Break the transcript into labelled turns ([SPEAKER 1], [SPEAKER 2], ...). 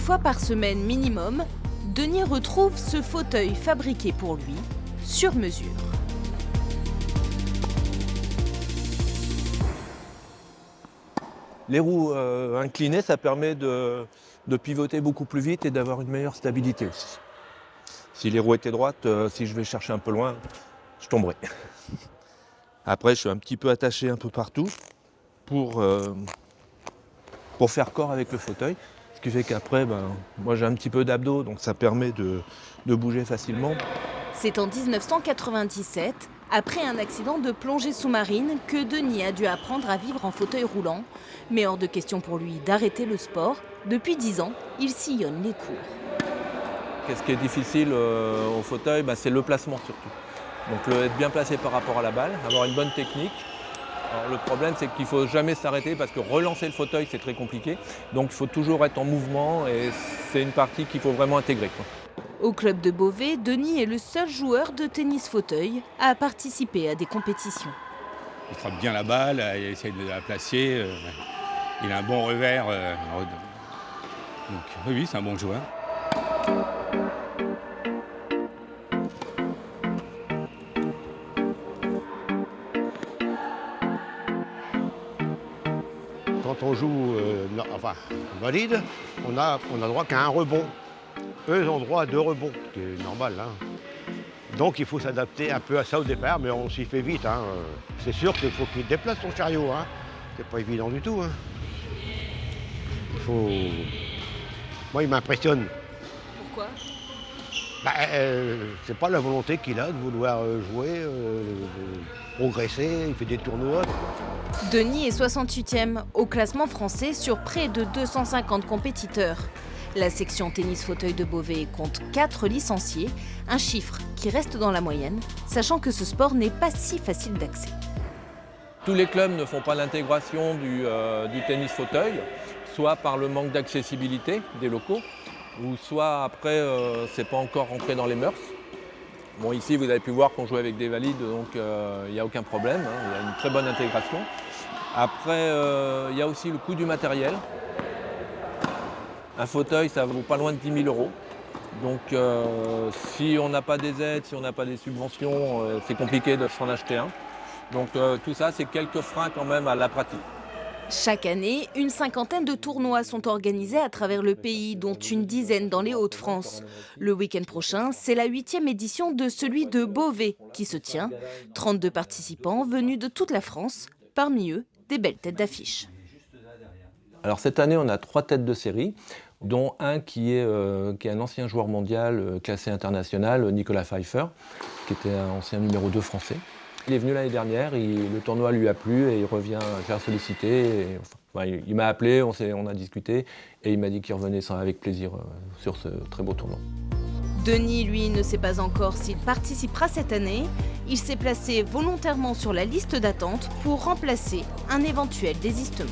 [SPEAKER 1] fois par semaine minimum, Denis retrouve ce fauteuil fabriqué pour lui, sur mesure.
[SPEAKER 2] Les roues inclinées, ça permet de pivoter beaucoup plus vite et d'avoir une meilleure stabilité aussi. Si les roues étaient droites, si je vais chercher un peu loin, je tomberai. Après, je suis un petit peu attaché un peu partout pour faire corps avec le fauteuil. Ce qui fait qu'après, moi j'ai un petit peu d'abdos, donc ça permet de bouger facilement.
[SPEAKER 1] C'est en 1997, après un accident de plongée sous-marine, que Denis a dû apprendre à vivre en fauteuil roulant. Mais hors de question pour lui d'arrêter le sport. Depuis 10 ans, il sillonne les cours.
[SPEAKER 2] Qu'est-ce qui est difficile au fauteuil, c'est le placement surtout. Donc être bien placé par rapport à la balle, avoir une bonne technique. Alors, le problème, c'est qu'il ne faut jamais s'arrêter parce que relancer le fauteuil, c'est très compliqué. Donc il faut toujours être en mouvement et c'est une partie qu'il faut vraiment intégrer, quoi.
[SPEAKER 1] Au club de Beauvais, Denis est le seul joueur de tennis fauteuil à participer à des compétitions.
[SPEAKER 3] Il frappe bien la balle, il essaie de la placer, il a un bon revers. Donc oui, c'est un bon joueur.
[SPEAKER 4] Quand on joue valide, on a droit qu'à un rebond. Eux, ils ont droit à 2 rebonds, ce qui est normal. Donc il faut s'adapter un peu à ça au départ, mais on s'y fait vite. C'est sûr qu'il faut qu'il déplace son chariot. C'est pas évident du tout. Moi, il m'impressionne.
[SPEAKER 1] Pourquoi ?
[SPEAKER 4] C'est pas la volonté qu'il a de vouloir jouer, progresser, il fait des tournois.
[SPEAKER 1] Denis est 68e au classement français sur près de 250 compétiteurs. La section tennis fauteuil de Beauvais compte 4 licenciés, un chiffre qui reste dans la moyenne, sachant que ce sport n'est pas si facile d'accès.
[SPEAKER 2] Tous les clubs ne font pas l'intégration du tennis fauteuil, soit par le manque d'accessibilité des locaux, ou soit après, c'est pas encore rentré dans les mœurs. Bon, ici, vous avez pu voir qu'on joue avec des valides, donc il n'y a aucun problème, il y a une très bonne intégration. Après, il y a aussi le coût du matériel. Un fauteuil, ça vaut pas loin de 10 000 €. Donc si on n'a pas des aides, si on n'a pas des subventions, c'est compliqué de s'en acheter un. Donc tout ça, c'est quelques freins quand même à la pratique.
[SPEAKER 1] Chaque année, une cinquantaine de tournois sont organisés à travers le pays, dont une dizaine dans les Hauts-de-France. Le week-end prochain, c'est la 8e édition de celui de Beauvais qui se tient. 32 participants venus de toute la France, parmi eux, des belles têtes d'affiche.
[SPEAKER 2] Alors cette année, on a 3 têtes de série, dont un qui est un ancien joueur mondial classé international, Nicolas Pfeiffer, qui était un ancien numéro 2 français. Il est venu l'année dernière, le tournoi lui a plu et il revient, je l'ai sollicité. Il m'a appelé, on a discuté et il m'a dit qu'il revenait avec plaisir sur ce très beau tournoi.
[SPEAKER 1] Denis, lui, ne sait pas encore s'il participera cette année. Il s'est placé volontairement sur la liste d'attente pour remplacer un éventuel désistement.